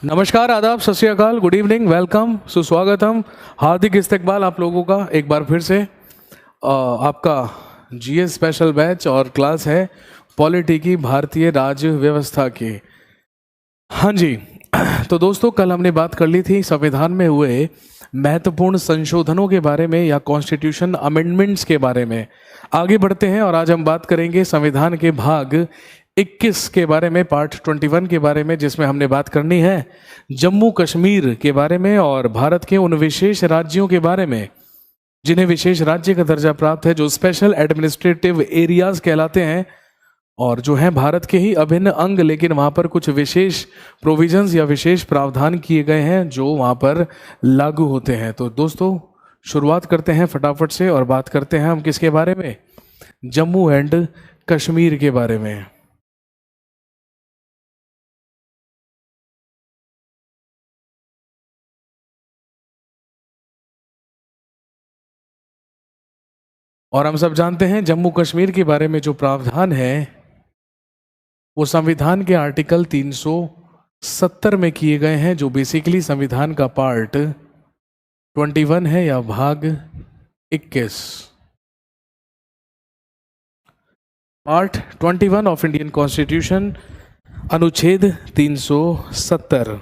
नमस्कार, आदाब, सत श्री अकाल, गुड इवनिंग, वेलकम, सुस्वागतम, हार्दिक इस्तकबाल आप लोगों का एक बार फिर से आपका जीएस स्पेशल बैच और क्लास है पॉलिटी की भारतीय राज्य व्यवस्था की। हाँ जी, तो दोस्तों कल हमने बात कर ली थी संविधान में हुए महत्वपूर्ण संशोधनों के बारे में या कॉन्स्टिट्यूशन अमेंडमेंट्स के बारे में। आगे बढ़ते हैं और आज हम बात करेंगे संविधान के भाग 21 के बारे में, पार्ट 21 के बारे में, जिसमें हमने बात करनी है जम्मू कश्मीर के बारे में और भारत के उन विशेष राज्यों के बारे में जिन्हें विशेष राज्य का दर्जा प्राप्त है, जो स्पेशल एडमिनिस्ट्रेटिव एरियाज कहलाते हैं और जो हैं भारत के ही अभिन्न अंग, लेकिन वहाँ पर कुछ विशेष प्रोविजंस या विशेष प्रावधान किए गए हैं जो वहाँ पर लागू होते हैं। तो दोस्तों शुरुआत करते हैं फटाफट से और बात करते हैं हम किसके बारे में, जम्मू एंड कश्मीर के बारे में। और हम सब जानते हैं जम्मू कश्मीर के बारे में जो प्रावधान है वो संविधान के आर्टिकल 370 में किए गए हैं, जो बेसिकली संविधान का पार्ट 21 है या भाग 21, पार्ट 21 ऑफ इंडियन कॉन्स्टिट्यूशन, अनुच्छेद 370।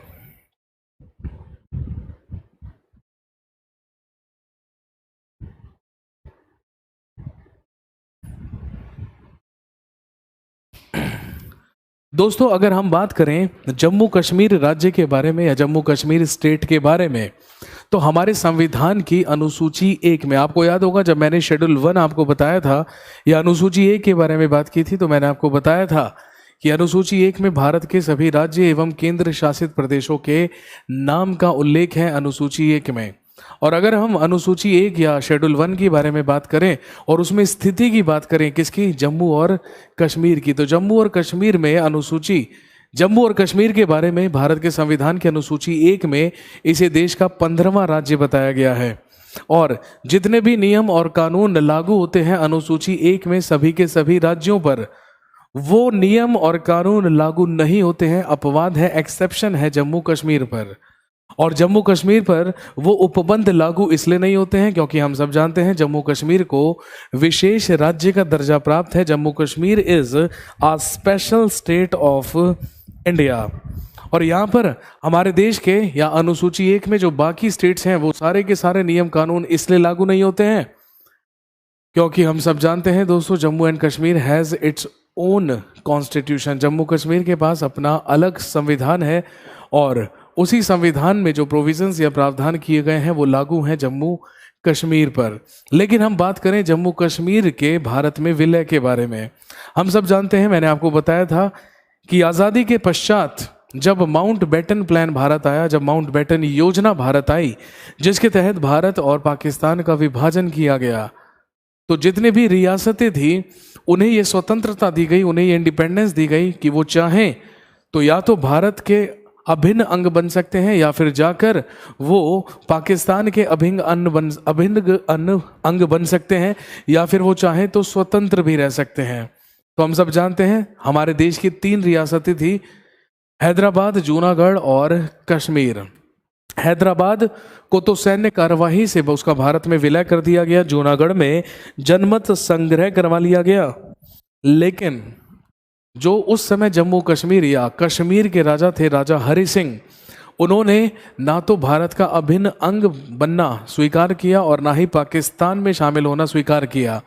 दोस्तों अगर हम बात करें जम्मू कश्मीर राज्य के बारे में या जम्मू कश्मीर स्टेट के बारे में, तो हमारे संविधान की अनुसूची 1 में, आपको याद होगा जब मैंने शेड्यूल 1 आपको बताया था या अनुसूची 1 के बारे में बात की थी, तो मैंने आपको बताया था कि अनुसूची 1 में भारत के सभी राज्य एवं केंद्र शासित प्रदेशों के नाम का उल्लेख है अनुसूची 1 में। और अगर हम अनुसूची 1 या शेड्यूल 1 के बारे में बात करें और उसमें स्थिति की बात करें किसकी, जम्मू और कश्मीर की, तो जम्मू और कश्मीर में अनुसूची, जम्मू और कश्मीर के बारे में भारत के संविधान की अनुसूची 1 में इसे देश का 15वां राज्य बताया गया है। और जितने भी नियम और कानून लागू होते हैं अनुसूची 1 में, सभी के सभी राज्यों पर वो नियम और कानून लागू नहीं होते हैं। अपवाद है, एक्सेप्शन है जम्मू कश्मीर पर। और जम्मू कश्मीर पर वो उपबंध लागू इसलिए नहीं होते हैं क्योंकि हम सब जानते हैं जम्मू कश्मीर को विशेष राज्य का दर्जा प्राप्त है। Jammu Kashmir is a special state of India. और यहाँ पर हमारे देश के या अनुसूची 1 में जो बाकी स्टेट्स हैं वो सारे के सारे नियम कानून इसलिए लागू नहीं होते हैं क्योंकि हम सब जानते हैं दोस्तों Jammu and Kashmir has its own constitution. Jammu Kashmir के पास अपना अलग संविधान है और उसी संविधान में जो प्रोविजंस या प्रावधान किए गए हैं वो लागू हैं जम्मू कश्मीर पर। लेकिन हम बात करें जम्मू कश्मीर के भारत में विलय के बारे में, हम सब जानते हैं, मैंने आपको बताया था कि आज़ादी के पश्चात जब माउंट बेटन प्लान भारत आया, जब माउंट बेटन योजना भारत आई, जिसके तहत भारत और पाकिस्तान का विभाजन किया गया, तो जितने भी रियासतें थी उन्हें ये स्वतंत्रता दी गई, उन्हें ये इंडिपेंडेंस दी गई कि वो चाहें तो या तो भारत के अभिन्न अंग बन सकते हैं या फिर जाकर वो पाकिस्तान के अभिन्न अंग बन सकते हैं, या फिर वो चाहें तो स्वतंत्र भी रह सकते हैं। तो हम सब जानते हैं हमारे देश की 3 रियासतें थी, हैदराबाद, जूनागढ़ और कश्मीर। हैदराबाद को तो सैन्य कार्यवाही से उसका भारत में विलय कर दिया गया, जूनागढ़ में जनमत संग्रह करवा लिया गया, लेकिन जो उस समय जम्मू कश्मीर या कश्मीर के राजा थे, राजा हरि सिंह, उन्होंने ना तो भारत का अभिन्न अंग बनना स्वीकार किया और ना ही पाकिस्तान में शामिल होना स्वीकार किया।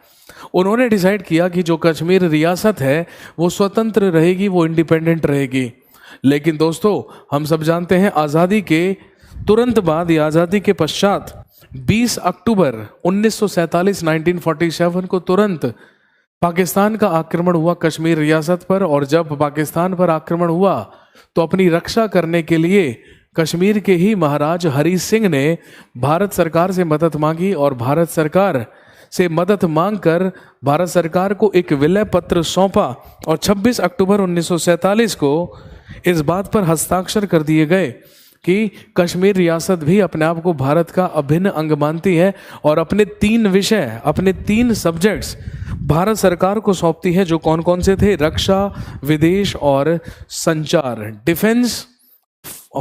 उन्होंने डिसाइड किया कि जो कश्मीर रियासत है वो स्वतंत्र रहेगी, वो इंडिपेंडेंट रहेगी। लेकिन दोस्तों हम सब जानते हैं आज़ादी के तुरंत बाद या आज़ादी के पश्चात 20 अक्टूबर 1947 1947 को तुरंत पाकिस्तान का आक्रमण हुआ कश्मीर रियासत पर। और जब पाकिस्तान पर आक्रमण हुआ तो अपनी रक्षा करने के लिए कश्मीर के ही महाराज हरि सिंह ने भारत सरकार से मदद मांगी और भारत सरकार से मदद मांगकर भारत सरकार को एक विलय पत्र सौंपा और 26 अक्टूबर 1947 को इस बात पर हस्ताक्षर कर दिए गए कि कश्मीर रियासत भी अपने आप को भारत का अभिन्न अंग मानती है और अपने 3 विषय, अपने 3 सब्जेक्ट्स भारत सरकार को सौंपती है, जो कौन कौन से थे, रक्षा, विदेश और संचार, डिफेंस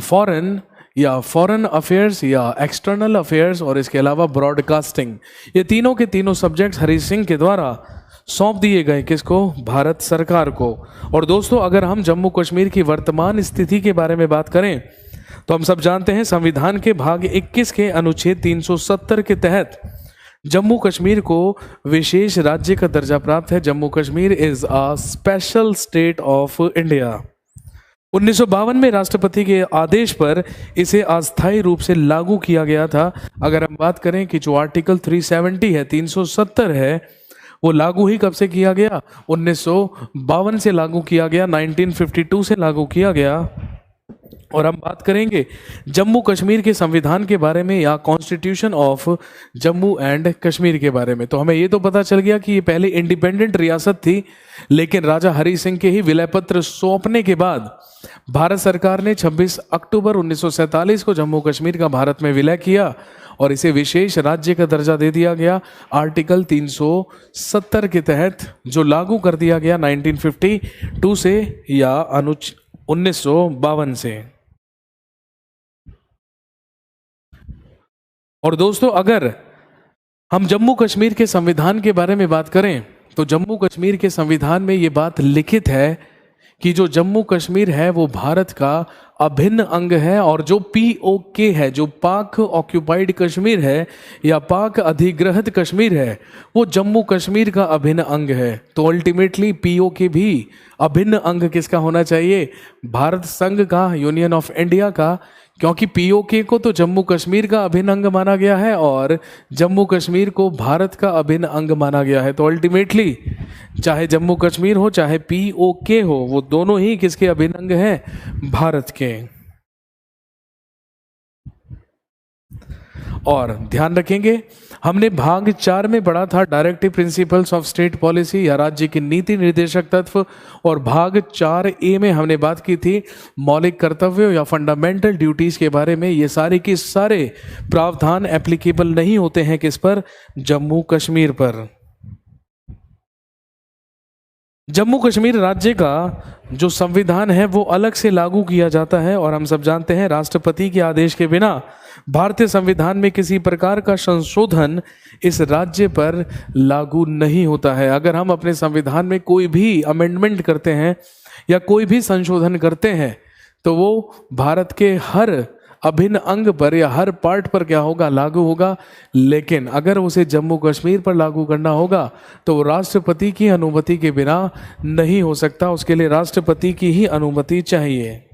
फॉरेन या फॉरेन अफेयर्स या एक्सटर्नल अफेयर्स और इसके अलावा ब्रॉडकास्टिंग, ये तीनों के तीनों सब्जेक्ट्स हरी सिंह के द्वारा सौंप दिए गए किसको? भारत सरकार को। और दोस्तों अगर हम जम्मू कश्मीर की वर्तमान स्थिति के बारे में बात करें तो हम सब जानते हैं संविधान के भाग 21 के अनुच्छेद 370 के तहत जम्मू कश्मीर को विशेष राज्य का दर्जा प्राप्त है। Jammu Kashmir is a special state of India. 1952 में राष्ट्रपति के आदेश पर इसे अस्थायी रूप से लागू किया गया था। अगर हम बात करें कि जो आर्टिकल 370 है, 370 है, वो लागू ही कब से किया गया? 1952 से लागू किया गया, 1952 से लागू किया गया। और हम बात करेंगे जम्मू कश्मीर के संविधान के बारे में या constitution of Jammu and Kashmir के बारे में, तो हमें ये तो पता चल गया कि ये पहले इंडिपेंडेंट रियासत थी, लेकिन राजा हरि सिंह के ही विलय पत्र सौंपने के बाद भारत सरकार ने 26 अक्टूबर 1947 को जम्मू कश्मीर का भारत में विलय किया और इसे विशेष राज्य का दर्जा दे दिया गया आर्टिकल 370 के तहत, जो लागू कर दिया गया 1952 से या 1952 से। और दोस्तों अगर हम जम्मू कश्मीर के संविधान के बारे में बात करें तो जम्मू कश्मीर के संविधान में ये बात लिखित है कि जो जम्मू कश्मीर है वो भारत का अभिन्न अंग है, और जो POK है, जो पाक ऑक्यूपाइड कश्मीर है या पाक अधिग्रहित कश्मीर है, वो जम्मू कश्मीर का अभिन्न अंग है। तो अल्टीमेटली POK भी अभिन्न अंग किसका होना चाहिए? भारत संघ का, यूनियन ऑफ इंडिया का, क्योंकि POK को तो जम्मू कश्मीर का अभिन्न अंग माना गया है और जम्मू कश्मीर को भारत का अभिन्न अंग माना गया है। तो अल्टीमेटली चाहे जम्मू कश्मीर हो चाहे POK हो, वो दोनों ही किसके अभिन्न अंग हैं? भारत के। और ध्यान रखेंगे हमने भाग 4 में पढ़ा था directive principles of state policy या राज्य की नीति निर्देशक तत्व, और भाग 4A में हमने बात की थी मौलिक कर्तव्यों या फंडामेंटल ड्यूटीज के बारे में। ये सारे के सारे प्रावधान एप्लीकेबल नहीं होते हैं किस पर? जम्मू कश्मीर पर। जम्मू कश्मीर राज्य का जो संविधान है वो अलग से लागू किया जाता है, और हम सब जानते हैं राष्ट्रपति के आदेश के बिना भारतीय संविधान में किसी प्रकार का संशोधन इस राज्य पर लागू नहीं होता है। अगर हम अपने संविधान में कोई भी अमेंडमेंट करते हैं या कोई भी संशोधन करते हैं तो वो भारत के हर अभिन्न अंग पर या हर पार्ट पर क्या होगा? लागू होगा। लेकिन अगर उसे जम्मू कश्मीर पर लागू करना होगा तो वो राष्ट्रपति की अनुमति के बिना नहीं हो सकता, उसके लिए राष्ट्रपति की ही अनुमति चाहिए।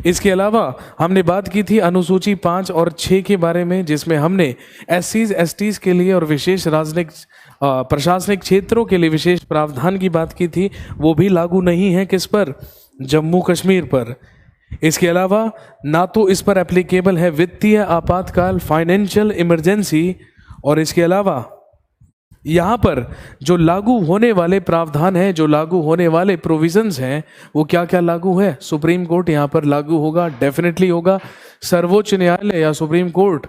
इसके अलावा हमने बात की थी अनुसूची 5 और 6 के बारे में, जिसमें हमने SCs STs के लिए और विशेष राजनीतिक प्रशासनिक क्षेत्रों के लिए विशेष प्रावधान की बात की थी। वो भी लागू नहीं है किस पर? जम्मू कश्मीर पर। इसके अलावा ना तो इस पर एप्लीकेबल है वित्तीय आपातकाल, फाइनेंशियल इमरजेंसी, और इसके अलावा यहाँ पर जो लागू होने वाले प्रावधान हैं, जो लागू होने वाले प्रोविजंस हैं, वो क्या क्या लागू है? सुप्रीम कोर्ट यहाँ पर लागू होगा, डेफिनेटली होगा। सर्वोच्च न्यायालय या सुप्रीम कोर्ट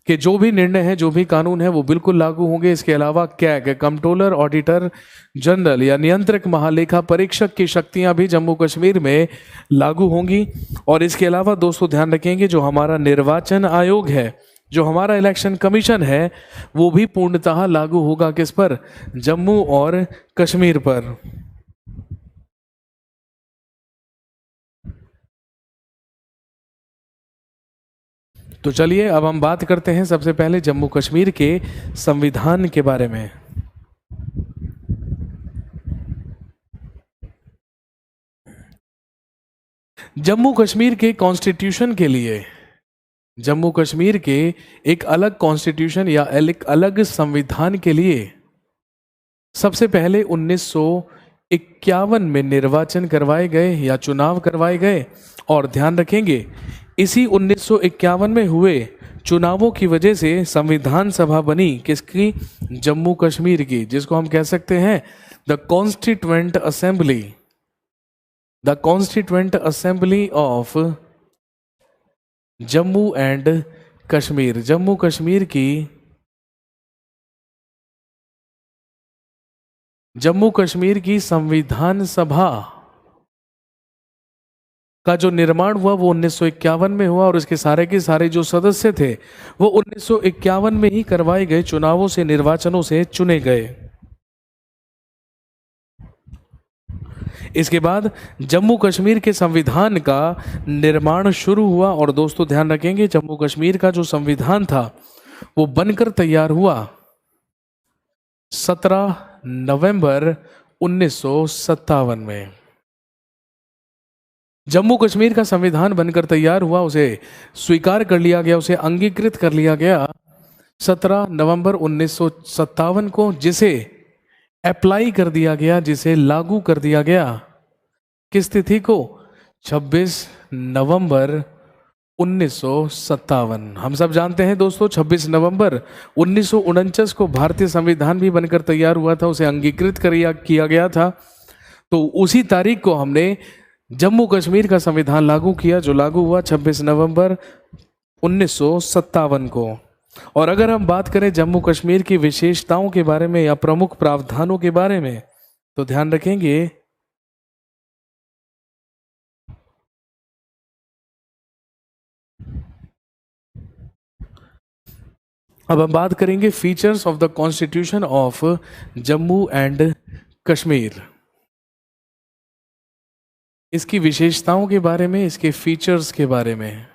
के जो भी निर्णय हैं, जो भी कानून है, वो बिल्कुल लागू होंगे। इसके अलावा कैग, कंट्रोलर ऑडिटर जनरल या नियंत्रक महालेखा परीक्षक की शक्तियां भी जम्मू कश्मीर में लागू होंगी। और इसके अलावा दोस्तों ध्यान रखेंगे जो हमारा निर्वाचन आयोग है, जो हमारा इलेक्शन कमीशन है, वो भी पूर्णतः लागू होगा किस पर? जम्मू और कश्मीर पर। तो चलिए अब हम बात करते हैं सबसे पहले जम्मू कश्मीर के संविधान के बारे में। जम्मू कश्मीर के कॉन्स्टिट्यूशन के लिए, जम्मू कश्मीर के एक अलग कॉन्स्टिट्यूशन या एक अलग संविधान के लिए सबसे पहले 1951 में निर्वाचन करवाए गए या चुनाव करवाए गए। और ध्यान रखेंगे इसी 1951 में हुए चुनावों की वजह से संविधान सभा बनी किसकी? जम्मू कश्मीर की, जिसको हम कह सकते हैं the constituent assembly, the constituent assembly of Jammu and Kashmir. Jammu Kashmir की, जम्मू कश्मीर की संविधान सभा का जो निर्माण हुआ वो 1951 में हुआ और इसके सारे के सारे जो सदस्य थे वो 1951 में ही करवाए गए चुनावों से, निर्वाचनों से चुने गए। इसके बाद जम्मू कश्मीर के संविधान का निर्माण शुरू हुआ और दोस्तों ध्यान रखेंगे जम्मू कश्मीर का जो संविधान था वो बनकर तैयार हुआ 17 नवंबर 1957 में। जम्मू कश्मीर का संविधान बनकर तैयार हुआ, उसे स्वीकार कर लिया गया, उसे अंगीकृत कर लिया गया 17 नवंबर 1957 को, जिसे अप्लाई कर दिया गया, जिसे लागू कर दिया गया किस तिथि को? 26 नवंबर 1957। हम सब जानते हैं दोस्तों 26 नवंबर 1949 को भारतीय संविधान भी बनकर तैयार हुआ था, उसे अंगीकृत किया गया था। तो उसी तारीख को हमने जम्मू कश्मीर का संविधान लागू किया, जो लागू हुआ 26 नवंबर 1957 को। और अगर हम बात करें जम्मू कश्मीर की विशेषताओं के बारे में या प्रमुख प्रावधानों के बारे में, तो ध्यान रखेंगे अब हम बात करेंगे features of the constitution of Jammu and Kashmir. इसकी विशेषताओं के बारे में, इसके फीचर्स के बारे में,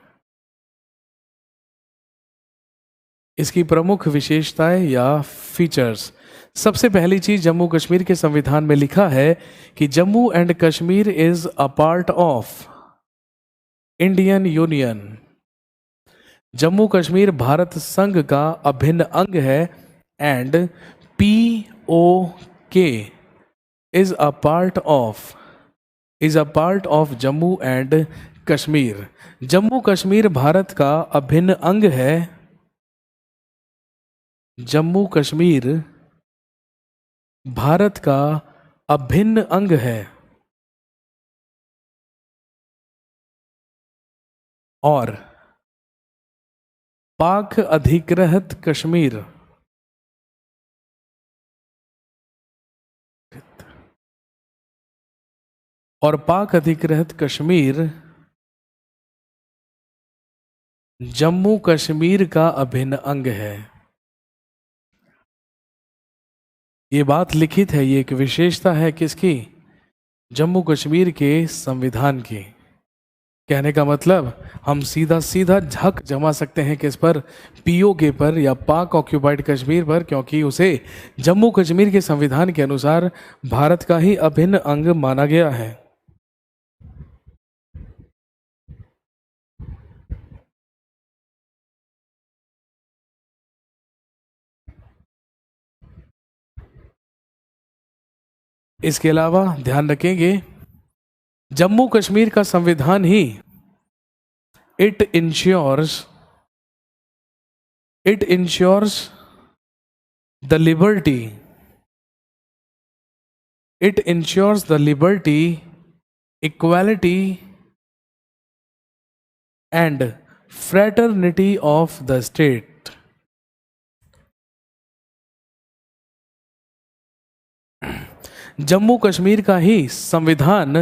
इसकी प्रमुख विशेषताएं या फीचर्स। सबसे पहली चीज जम्मू कश्मीर के संविधान में लिखा है कि Jammu and Kashmir is a part of Indian union. Jammu Kashmir Bharat संघ का अभिन्न अंग है। And POK is a part of Jammu and Kashmir. Jammu Kashmir Bharat का अभिन्न अंग है। जम्मू कश्मीर भारत का अभिन्न अंग है और पाक अधिकृत कश्मीर जम्मू कश्मीर का अभिन्न अंग है। ये बात लिखित है, ये एक विशेषता है किसकी? जम्मू कश्मीर के संविधान की। कहने का मतलब हम सीधा सीधा झक जमा सकते हैं किस पर? POK पर या पाक ऑक्यूपाइड कश्मीर पर, क्योंकि उसे जम्मू कश्मीर के संविधान के अनुसार भारत का ही अभिन्न अंग माना गया है। इसके अलावा ध्यान रखेंगे जम्मू कश्मीर का संविधान ही it ensures the liberty, equality and fraternity of the state. Jammu Kashmir का ही संविधान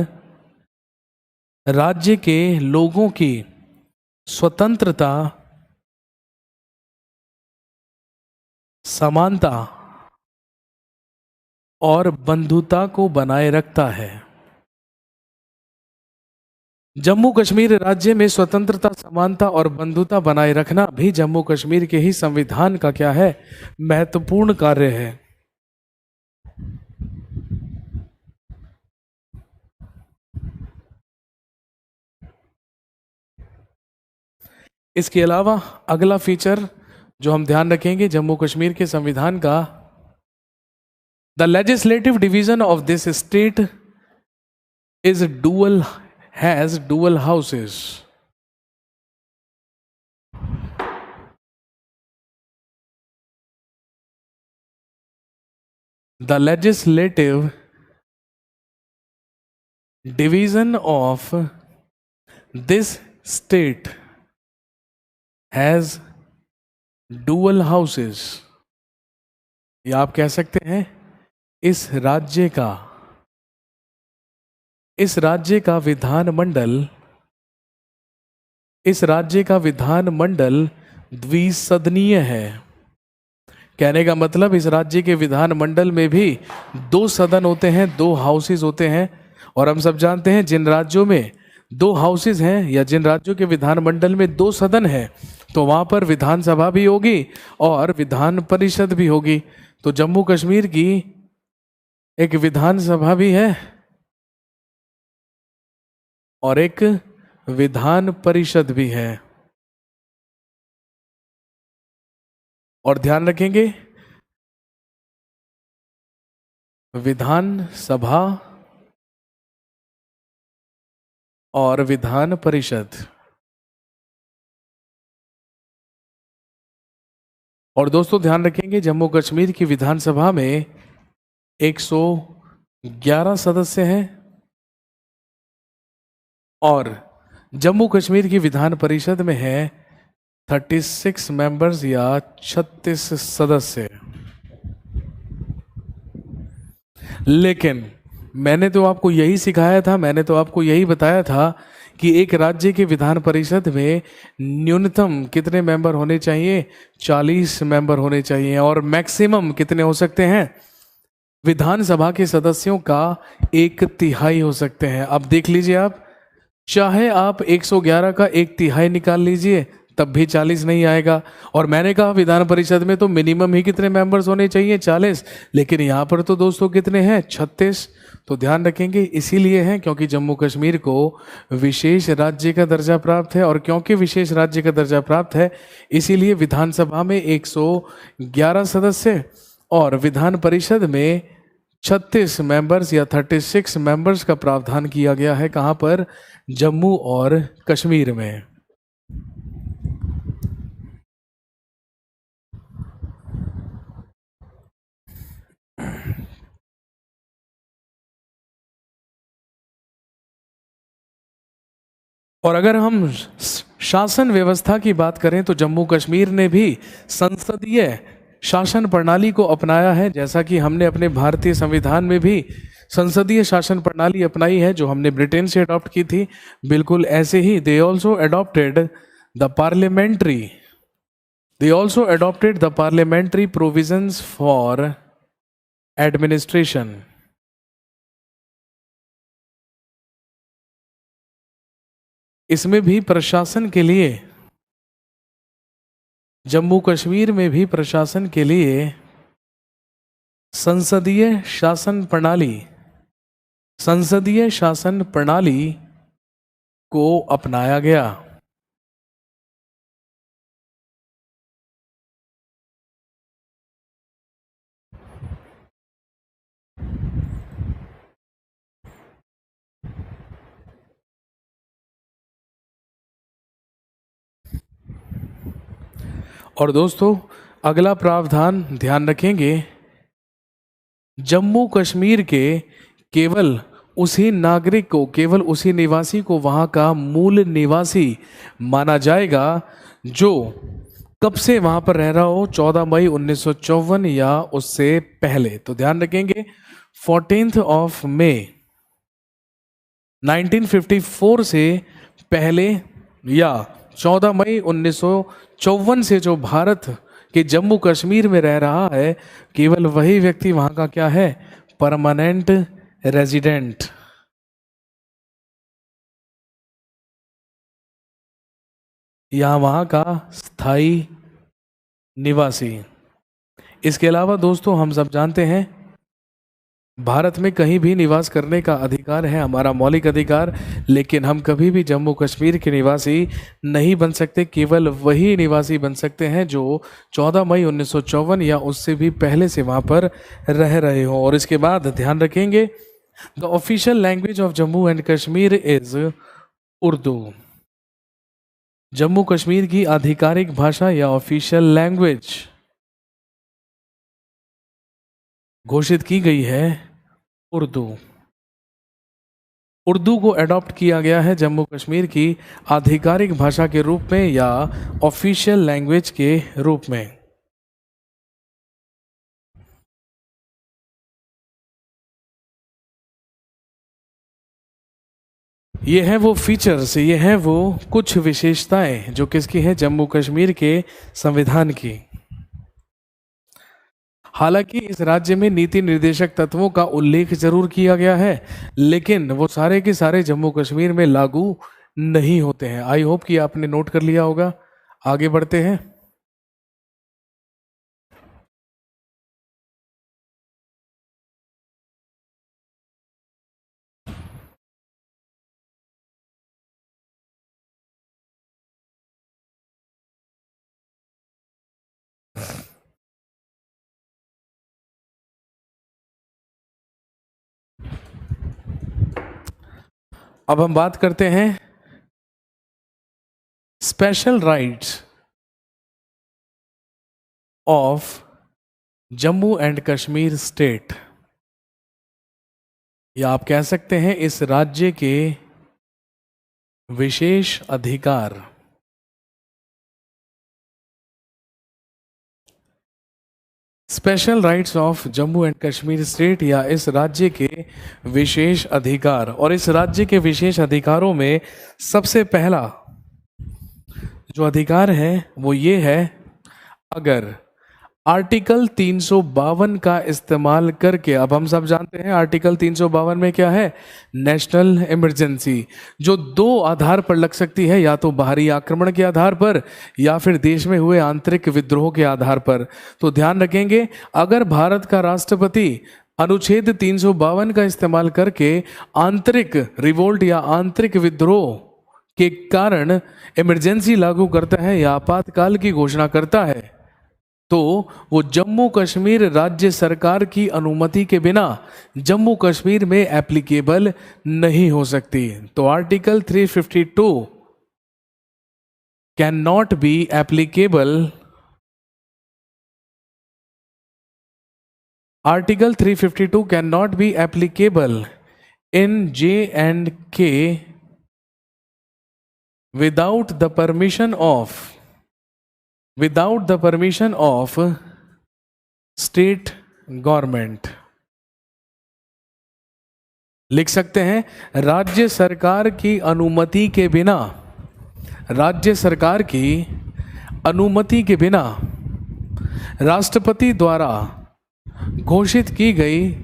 राज्य के लोगों की स्वतंत्रता, समानता और बंधुता को बनाए रखता है। जम्मू कश्मीर राज्य में स्वतंत्रता, समानता और बंधुता बनाए रखना भी जम्मू कश्मीर के ही संविधान का क्या है? महत्वपूर्ण कार्य है। इसके अलावा अगला फीचर जो हम ध्यान रखेंगे जम्मू कश्मीर के संविधान का, the legislative division of this state has dual houses. The legislative division of this state has dual houses, या आप कह सकते हैं इस राज्य का विधानमंडल इस राज्य का विधानमंडल द्विसदनीय है। कहने का मतलब इस राज्य के विधानमंडल में भी दो सदन होते हैं, दो हाउसेस होते हैं। और हम सब जानते हैं जिन राज्यों में दो हाउसेस हैं या जिन राज्यों के विधानमंडल में दो सदन हैं तो वहां पर विधानसभा भी होगी और विधान परिषद भी होगी। तो जम्मू कश्मीर की एक विधानसभा भी है और एक विधान परिषद भी है। और ध्यान रखेंगे, विधानसभा और विधान परिषद। और दोस्तों ध्यान रखेंगे, जम्मू कश्मीर की विधानसभा में 111 सदस्य हैं और जम्मू कश्मीर की विधान परिषद में है 36 मेंबर्स या 36 सदस्य। लेकिन मैंने तो आपको यही सिखाया था, मैंने तो आपको यही बताया था कि एक राज्य के विधान परिषद में न्यूनतम कितने मेंबर होने चाहिए, 40 मेंबर होने चाहिए। और मैक्सिमम कितने हो सकते हैं, विधानसभा के सदस्यों का 1/3 हो सकते हैं। अब देख लीजिए, आप चाहे आप 111 का 1/3 निकाल लीजिए तब भी 40 नहीं आएगा। और मैंने कहा विधान परिषद में तो मिनिमम ही कितने मेंबर्स होने चाहिए, 40। लेकिन यहाँ पर तो दोस्तों कितने हैं, 36। तो ध्यान रखेंगे, इसीलिए है क्योंकि जम्मू कश्मीर को विशेष राज्य का दर्जा प्राप्त है। और क्योंकि विशेष राज्य का दर्जा प्राप्त है इसीलिए विधानसभा में 111 सदस्य और विधान परिषद में 36 मेंबर्स या 36 मेंबर्स का प्रावधान किया गया है। कहाँ पर, जम्मू और कश्मीर में। और अगर हम शासन व्यवस्था की बात करें तो जम्मू कश्मीर ने भी संसदीय शासन प्रणाली को अपनाया है, जैसा कि हमने अपने भारतीय संविधान में भी संसदीय शासन प्रणाली अपनाई है जो हमने ब्रिटेन से अडॉप्ट की थी। बिल्कुल ऐसे ही they also adopted the parliamentary provisions for administration. इसमें भी प्रशासन के लिए, जम्मू कश्मीर में भी प्रशासन के लिए संसदीय शासन प्रणाली को अपनाया गया। और दोस्तों अगला प्रावधान ध्यान रखेंगे, जम्मू कश्मीर के केवल उसी नागरिक को, केवल उसी निवासी को वहां का मूल निवासी माना जाएगा जो कब से वहां पर रह रहा हो, 14 मई 1954 या उससे पहले। तो ध्यान रखेंगे 14 मई 1954 से पहले या 14 मई 1954 से जो भारत के जम्मू कश्मीर में रह रहा है, केवल वही व्यक्ति वहां का क्या है, परमानेंट रेजिडेंट या वहां का स्थायी निवासी। इसके अलावा दोस्तों हम सब जानते हैं भारत में कहीं भी निवास करने का अधिकार है, हमारा मौलिक अधिकार। लेकिन हम कभी भी जम्मू कश्मीर के निवासी नहीं बन सकते, केवल वही निवासी बन सकते हैं जो 14 मई 1954 या उससे भी पहले से वहाँ पर रह रहे हो। और इसके बाद ध्यान रखेंगे, the official language of Jammu and Kashmir is Urdu. Jammu Kashmir की आधिकारिक भाषा या ऑफिशियल लैंग्वेज घोषित की गई है उर्दू। उर्दू को अडॉप्ट किया गया है जम्मू कश्मीर की आधिकारिक भाषा के रूप में या ऑफिशियल लैंग्वेज के रूप में। ये हैं वो फीचर्स, ये हैं वो कुछ विशेषताएं जो किसकी हैं, जम्मू कश्मीर के संविधान की। हालांकि इस राज्य में नीति निर्देशक तत्वों का उल्लेख जरूर किया गया है, लेकिन वो सारे के सारे जम्मू कश्मीर में लागू नहीं होते हैं। आई होप कि आपने नोट कर लिया होगा। आगे बढ़ते हैं। अब हम बात करते हैं special rights of Jammu and Kashmir state, या आप कह सकते हैं इस राज्य के विशेष अधिकार। Special rights of Jammu and Kashmir state, या इस राज्य के विशेष अधिकार। और इस राज्य के विशेष अधिकारों में सबसे पहला जो अधिकार है वो ये है, अगर आर्टिकल 352 का इस्तेमाल करके, अब हम सब जानते हैं आर्टिकल 352 में क्या है, नेशनल इमरजेंसी, जो दो आधार पर लग सकती है, या तो बाहरी आक्रमण के आधार पर या फिर देश में हुए आंतरिक विद्रोह के आधार पर। तो ध्यान रखेंगे, अगर भारत का राष्ट्रपति अनुच्छेद 352 का इस्तेमाल करके आंतरिक रिवोल्ट या आंतरिक विद्रोह के कारण इमरजेंसी लागू करता है या आपातकाल की घोषणा करता है, तो वो जम्मू कश्मीर राज्य सरकार की अनुमति के बिना जम्मू कश्मीर में एप्लीकेबल नहीं हो सकती। तो article 352 can not be applicable, article 352 can not be applicable in J&K without the permission of state government. लिख सकते हैं, राज्य सरकार की अनुमति के बिना, राज्य सरकार की अनुमति के बिना राष्ट्रपति द्वारा घोषित की गई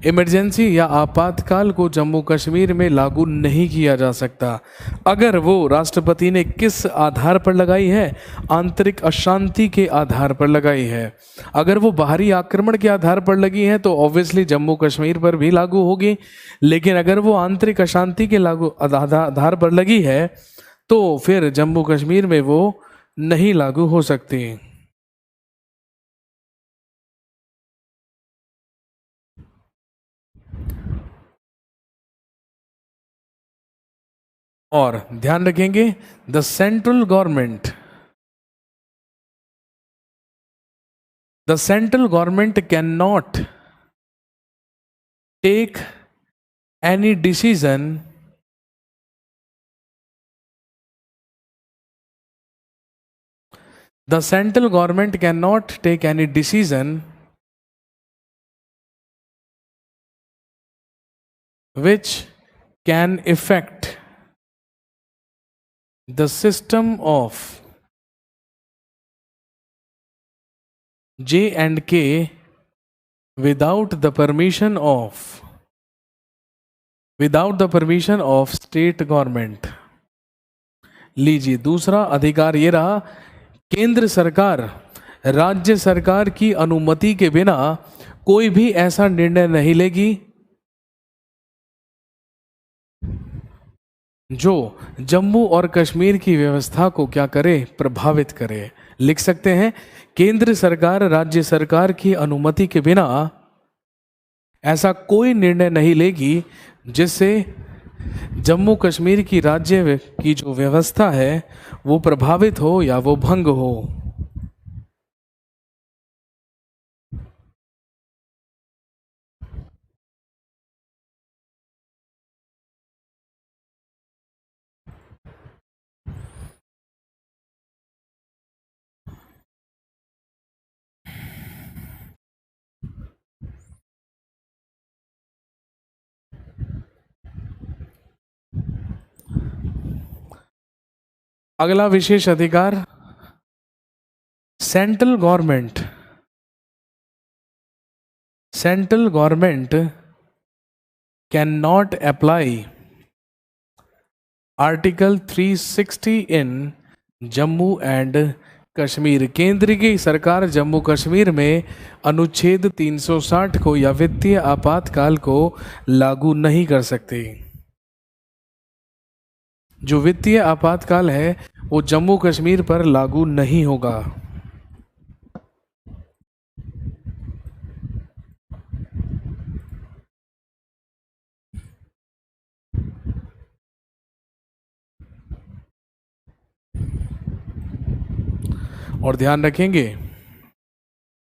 इमरजेंसी या आपातकाल को जम्मू कश्मीर में लागू नहीं किया जा सकता। अगर वो राष्ट्रपति ने किस आधार पर लगाई है, आंतरिक अशांति के आधार पर लगाई है। अगर वो बाहरी आक्रमण के आधार पर लगी है तो ऑब्वियसली जम्मू कश्मीर पर भी लागू होगी, लेकिन अगर वो आंतरिक अशांति के लागू आधार पर लगी है तो फिर जम्मू कश्मीर में वो नहीं लागू हो सकती। और ध्यान रखेंगे, the central government can not take any decision the central government cannot take any decision which can affect the system of J&K without the permission of state government। लीजिए, दूसरा अधिकार ये रहा, केंद्र सरकार राज्य सरकार की अनुमति के बिना कोई भी ऐसा निर्णय नहीं लेगी जो जम्मू और कश्मीर की व्यवस्था को क्या करे, प्रभावित करे। लिख सकते हैं, केंद्र सरकार राज्य सरकार की अनुमति के बिना ऐसा कोई निर्णय नहीं लेगी जिससे जम्मू कश्मीर की राज्य की जो व्यवस्था है वो प्रभावित हो या वो भंग हो। अगला विशेष अधिकार, central government can not apply article 360 in Jammu and Kashmir. केंद्र की सरकार जम्मू कश्मीर में अनुच्छेद 360 को या वित्तीय आपातकाल को लागू नहीं कर सकती। जो वित्तीय आपातकाल है वो जम्मू कश्मीर पर लागू नहीं होगा। और ध्यान रखेंगे,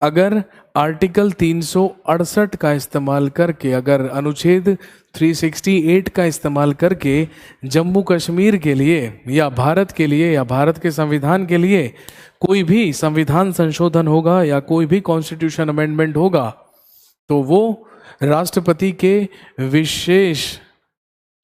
अगर आर्टिकल 368 का इस्तेमाल करके, अगर अनुच्छेद 368 का इस्तेमाल करके जम्मू कश्मीर के लिए या भारत के लिए या भारत के संविधान के लिए कोई भी संविधान संशोधन होगा या कोई भी कॉन्स्टिट्यूशन अमेंडमेंट होगा, तो वो राष्ट्रपति के विशेष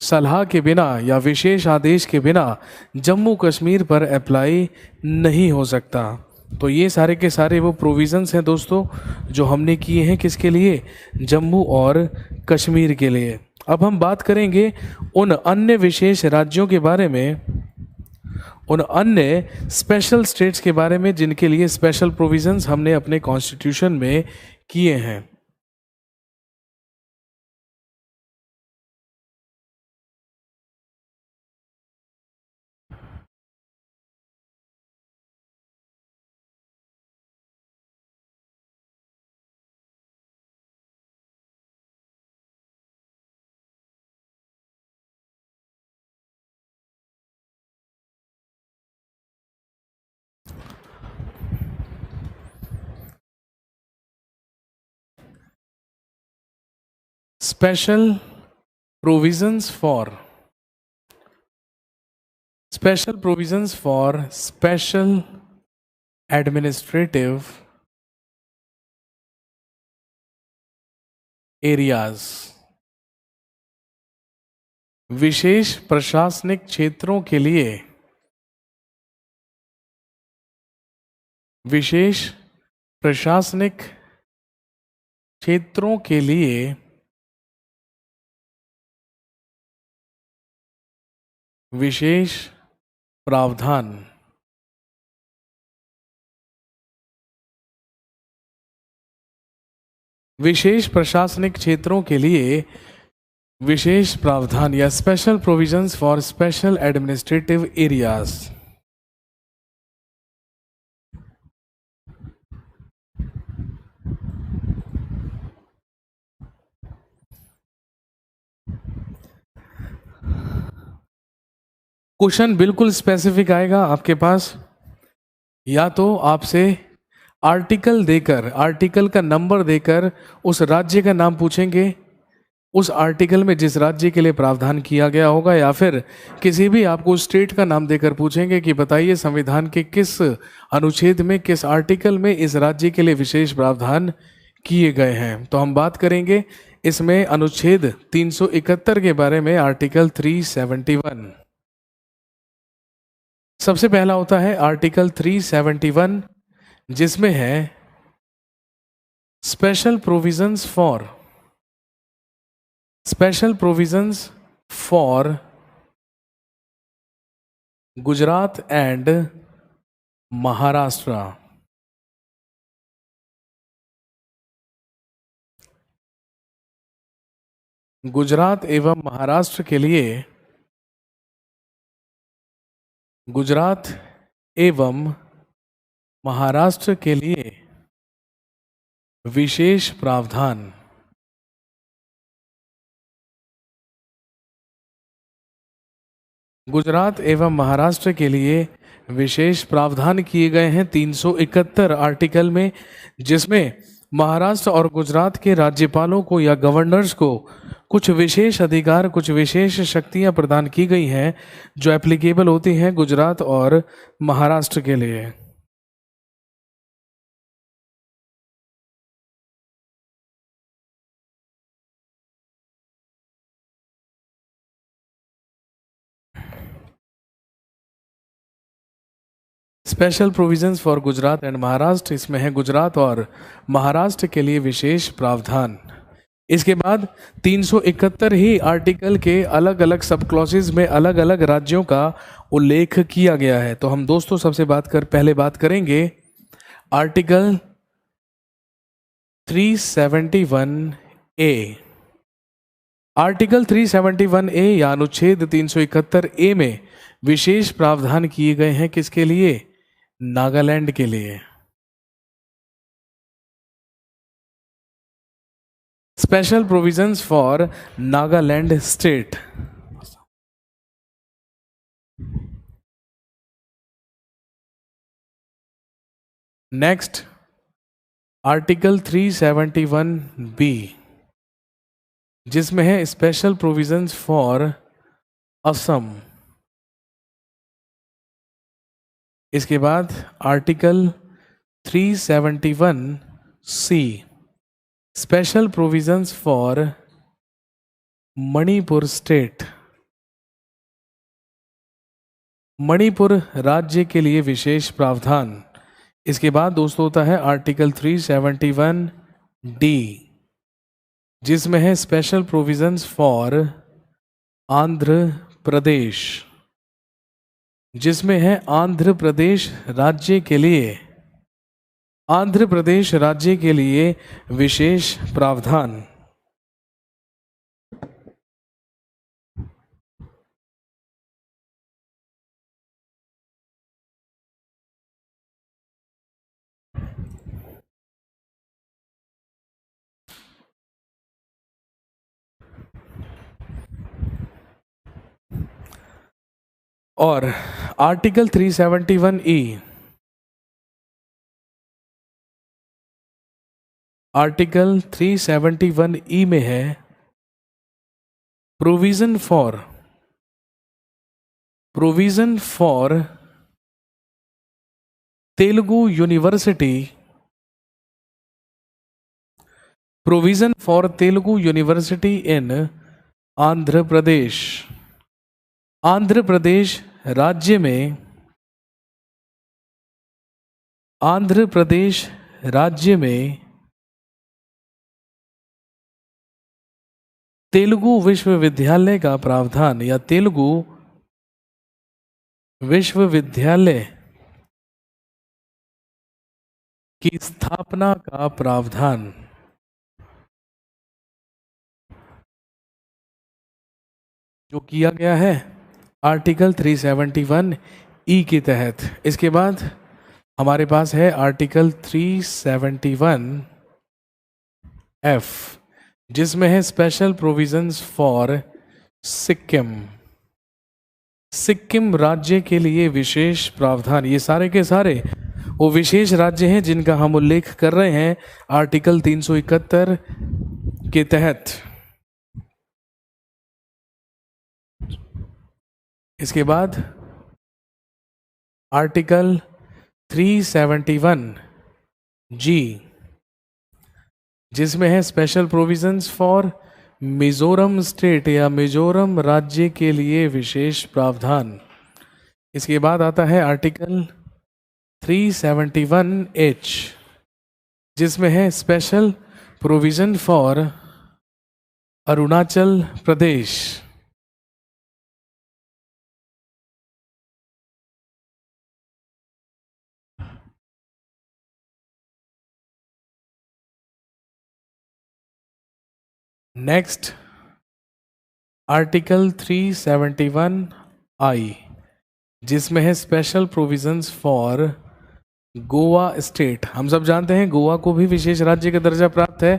सलाह के बिना या विशेष आदेश के बिना जम्मू कश्मीर पर अप्लाई नहीं हो सकता। तो ये सारे के सारे वो प्रोविजंस हैं दोस्तों जो हमने किए हैं किसके लिए, जम्मू और कश्मीर के लिए। अब हम बात करेंगे उन अन्य विशेष राज्यों के बारे में, उन अन्य स्पेशल स्टेट्स के बारे में जिनके लिए स्पेशल प्रोविजंस हमने अपने कॉन्स्टिट्यूशन में किए हैं। Special provisions for special administrative areas, विशेष प्रशासनिक क्षेत्रों के लिए, विशेष प्रशासनिक क्षेत्रों के लिए विशेष प्रावधान। विशेष प्रशासनिक क्षेत्रों के लिए विशेष प्रावधान या special provisions for special administrative areas. Question बिल्कुल स्पेसिफिक आएगा आपके पास, या तो आपसे आर्टिकल देकर, आर्टिकल का नंबर देकर उस राज्य का नाम पूछेंगे, उस आर्टिकल में जिस राज्य के लिए प्रावधान किया गया होगा, या फिर किसी भी आपको स्टेट का नाम देकर पूछेंगे कि बताइए संविधान के किस अनुच्छेद में, किस आर्टिकल में इस राज्य के लिए विशेष प्रावधान किए गए हैं। तो हम बात करेंगे इसमें अनुच्छेद 371 के बारे में, आर्टिकल 371। सबसे पहला होता है आर्टिकल 371 जिसमें है special provisions for Gujarat and Maharashtra. Gujarat एवं महाराष्ट्र के लिए, गुजरात एवं महाराष्ट्र के लिए विशेष प्रावधान। गुजरात एवं महाराष्ट्र के लिए विशेष प्रावधान किए गए हैं 371 आर्टिकल में, जिसमें महाराष्ट्र और गुजरात के राज्यपालों को या गवर्नर्स को कुछ विशेष अधिकार, कुछ विशेष शक्तियां प्रदान की गई हैं जो एप्लीकेबल होती हैं गुजरात और महाराष्ट्र के लिए। Special provisions for Gujarat and Maharashtra, इसमें है गुजरात और महाराष्ट्र के लिए विशेष प्रावधान। इसके बाद 371 ही आर्टिकल के अलग अलग सब क्लॉसेज में अलग अलग राज्यों का उल्लेख किया गया है। तो हम दोस्तों सबसे पहले बात करेंगे आर्टिकल 371 ए। आर्टिकल 371 ए या अनुच्छेद 371 ए में विशेष प्रावधान किए गए हैं किसके लिए? नागालैंड के लिए। Special provisions for Nagaland state. Next article 371 B, जिसमें है स्पेशल प्रोविजंस फॉर असम। इसके बाद article 371 C, special provisions for Manipur state. Manipur राज्य के लिए विशेष प्रावधान। इसके बाद दोस्तों होता है आर्टिकल 371 डी, जिसमें है special provisions for Andhra Pradesh, जिसमें है आंध्र प्रदेश राज्य के लिए विशेष प्रावधान। और आर्टिकल 371 ई, आर्टिकल 371 ई में है provision for Telugu university, provision for Telugu university in Andhra Pradesh. Andhra Pradesh राज्य में तेलुगु विश्वविद्यालय का प्रावधान या तेलुगु विश्वविद्यालय की स्थापना का प्रावधान जो किया गया है आर्टिकल 371 ई के तहत। इसके बाद हमारे पास है आर्टिकल 371 एफ, जिसमें है स्पेशल प्रोविजंस फॉर सिक्किम राज्य के लिए विशेष प्रावधान। ये सारे के सारे वो विशेष राज्य हैं जिनका हम उल्लेख कर रहे हैं आर्टिकल 371 के तहत। इसके बाद आर्टिकल 371 जी, जिसमें है special provisions for Mizoram state या मिजोरम राज्य के लिए विशेष प्रावधान। इसके बाद आता है आर्टिकल 371 एच, जिसमें है special provision for Arunachal Pradesh. Next article 371 आई, जिसमें है special provisions for Goa state. हम सब जानते हैं गोवा को भी विशेष राज्य का दर्जा प्राप्त है।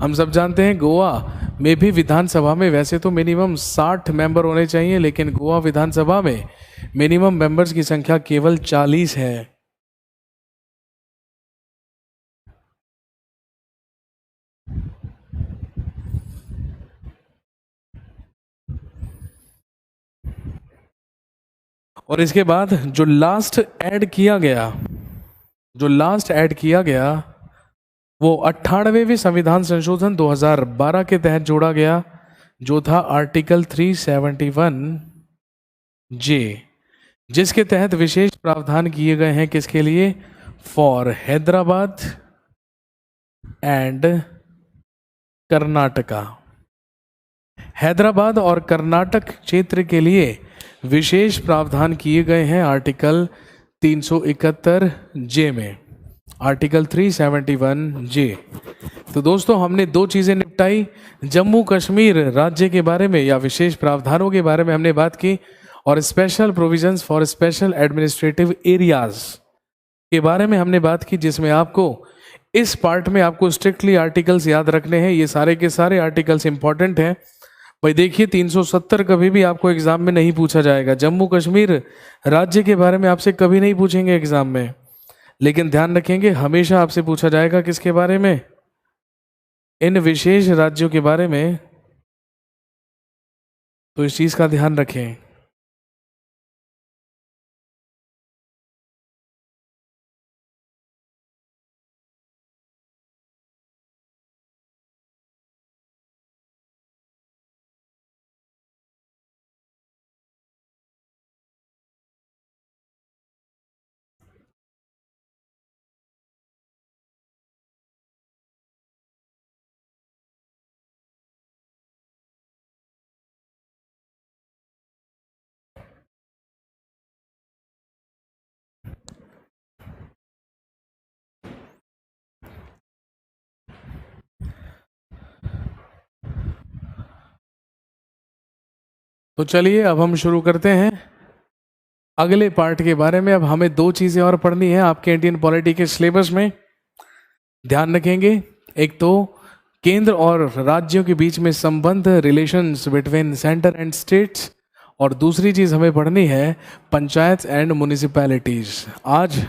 हम सब जानते हैं गोवा में भी विधानसभा में वैसे तो मिनिमम 60 मेंबर होने चाहिए, लेकिन गोवा विधानसभा में मिनिमम मेंबर्स की संख्या केवल 40 है। और इसके बाद जो लास्ट ऐड किया गया वो 98वें संविधान संशोधन 2012 के तहत जोड़ा गया, जो था आर्टिकल 371 जे, जिसके तहत विशेष प्रावधान किए गए हैं किसके लिए? For Hyderabad and Karnataka. हैदराबाद और कर्नाटक क्षेत्र के लिए विशेष प्रावधान किए गए हैं आर्टिकल 371 जे में, आर्टिकल 371 जे। तो दोस्तों हमने दो चीज़ें निपटाई, जम्मू कश्मीर राज्य के बारे में या विशेष प्रावधानों के बारे में हमने बात की, और special provisions for special administrative areas के बारे में हमने बात की, जिसमें आपको इस पार्ट में आपको स्ट्रिक्टली आर्टिकल्स याद रखने हैं। ये सारे के सारे आर्टिकल्स इंपॉर्टेंट हैं भाई। देखिए 370 कभी भी आपको एग्जाम में नहीं पूछा जाएगा। जम्मू कश्मीर राज्य के बारे में आपसे कभी नहीं पूछेंगे एग्जाम में, लेकिन ध्यान रखेंगे हमेशा आपसे पूछा जाएगा किसके बारे में? इन विशेष राज्यों के बारे में। तो इस चीज का ध्यान रखें। तो चलिए अब हम शुरू करते हैं अगले पार्ट के बारे में। अब हमें दो चीजें और पढ़नी है आपके इंडियन पॉलिटी के सिलेबस में, ध्यान रखेंगे। एक तो केंद्र और राज्यों के बीच में संबंध, relations between centre and states, और दूसरी चीज हमें पढ़नी है पंचायत एंड म्युनिसिपैलिटीज। आज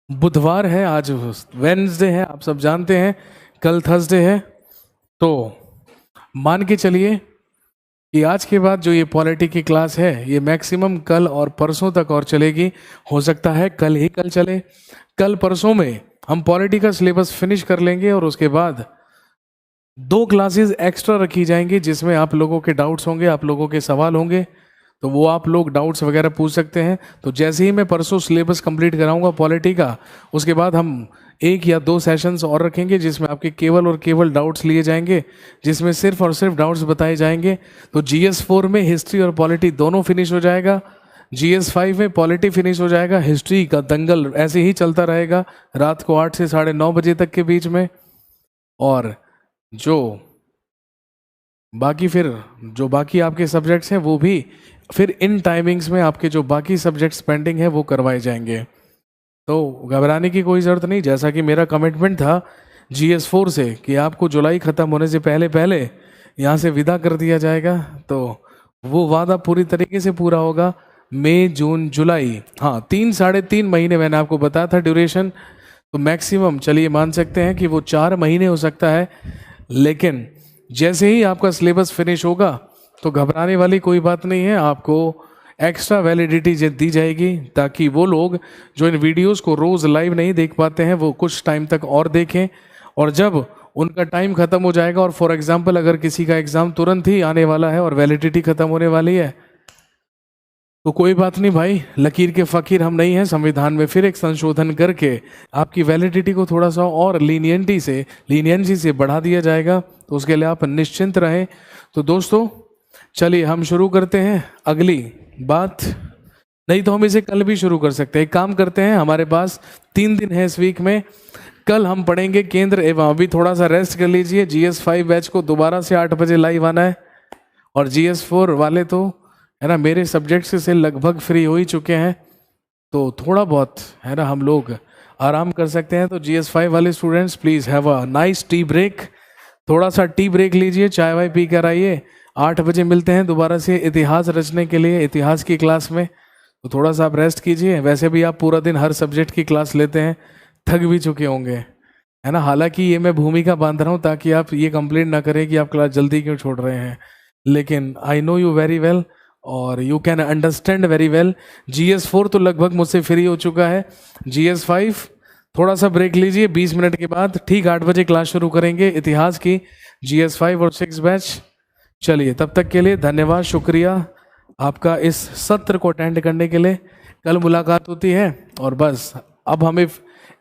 बुधवार है, आज वेडनेसडे है, आप सब जानते हैं, कल थर्सडे है। तो मान के चलिए कि आज के बाद जो ये पॉलिटी की क्लास है ये मैक्सिमम कल और परसों तक और चलेगी। हो सकता है कल ही कल चले, कल परसों में हम पॉलिटी का सिलेबस फिनिश कर लेंगे और उसके बाद 2 क्लासेस एक्स्ट्रा रखी जाएंगी जिसमें आप लोगों के डाउट्स होंगे, आप लोगों के सवाल होंगे, तो वो आप लोग डाउट्स वगैरह पूछ सकते हैं। तो जैसे ही मैं परसों सिलेबस कंप्लीट कराऊंगा पॉलिटी का, उसके बाद हम 1 या 2 सेशंस और रखेंगे जिसमें आपके केवल और केवल डाउट्स लिए जाएंगे, जिसमें सिर्फ और सिर्फ डाउट्स बताए जाएंगे। तो GS4 में हिस्ट्री और पॉलिटी दोनों फिनिश हो जाएगा, GS5 में पॉलिटी फिनिश हो जाएगा, हिस्ट्री का दंगल ऐसे ही चलता रहेगा रात को 8 से 9:30 बजे तक के बीच में। और जो बाकी आपके सब्जेक्ट्स हैं वो भी फिर इन टाइमिंग्स में आपके जो बाकी सब्जेक्ट्स पेंडिंग है वो करवाए जाएंगे। तो घबराने की कोई ज़रूरत नहीं, जैसा कि मेरा कमिटमेंट था GS4 से कि आपको जुलाई ख़त्म होने से पहले पहले यहाँ से विदा कर दिया जाएगा, तो वो वादा पूरी तरीके से पूरा होगा। मई, जून, जुलाई, हाँ 3-3.5 महीने मैंने आपको बताया था ड्यूरेशन, तो मैक्सिमम चलिए मान सकते हैं कि वो 4 महीने हो सकता है। लेकिन जैसे ही आपका सिलेबस फिनिश होगा तो घबराने वाली कोई बात नहीं है, आपको एक्स्ट्रा वैलिडिटी दी जाएगी ताकि वो लोग जो इन वीडियोस को रोज़ लाइव नहीं देख पाते हैं वो कुछ टाइम तक और देखें, और जब उनका टाइम ख़त्म हो जाएगा और फॉर एग्जांपल अगर किसी का एग्ज़ाम तुरंत ही आने वाला है और वैलिडिटी ख़त्म होने वाली है तो कोई बात नहीं भाई, लकीर के फ़कीर हम नहीं हैं, संविधान में फिर एक संशोधन करके आपकी वैलिडिटी को थोड़ा सा और लीनियंसी से बढ़ा दिया जाएगा, तो उसके लिए आप निश्चिंत रहें। तो दोस्तों चलिए हम शुरू करते हैं अगली बात, नहीं तो हम इसे कल भी शुरू कर सकते हैं। एक काम करते हैं, हमारे पास 3 दिन है इस वीक में, कल हम पढ़ेंगे केंद्र एवं, अभी थोड़ा सा रेस्ट कर लीजिए। GS5 बैच को दोबारा से 8 बजे लाइव आना है, और GS4 वाले तो है ना मेरे सब्जेक्ट से लगभग फ्री हो ही चुके हैं, तो थोड़ा बहुत है ना हम लोग आराम कर सकते हैं। तो GS5 वाले students please have a nice tea break, थोड़ा सा टी ब्रेक लीजिए, चाय वाय पी कर आइए। 8 बजे मिलते हैं दोबारा से इतिहास रचने के लिए, इतिहास की क्लास में। तो थोड़ा सा आप रेस्ट कीजिए, वैसे भी आप पूरा दिन हर सब्जेक्ट की क्लास लेते हैं, थक भी चुके होंगे है ना। हालांकि ये मैं भूमिका बांध रहा हूँ ताकि आप ये कंप्लेंट ना करें कि आप क्लास जल्दी क्यों छोड़ रहे हैं, लेकिन I know you very well और you can understand very well. GS4 तो लगभग मुझसे फ्री हो चुका है, GS5 थोड़ा सा ब्रेक लीजिए, 20 मिनट के बाद ठीक 8 बजे क्लास शुरू करेंगे इतिहास की, GS5 और 6 बैच। चलिए तब तक के लिए धन्यवाद, शुक्रिया, आपका इस सत्र को अटेंड करने के लिए। कल मुलाकात होती है और बस अब हमें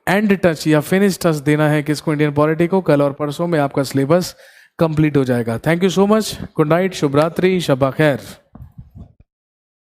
एंड टच या फिनिश टच देना है किसको, इंडियन पॉलिटी को। कल और परसों में आपका सिलेबस कंप्लीट हो जाएगा। Thank you so much. Good night, शुभ रात्रि, शब्बा खैर।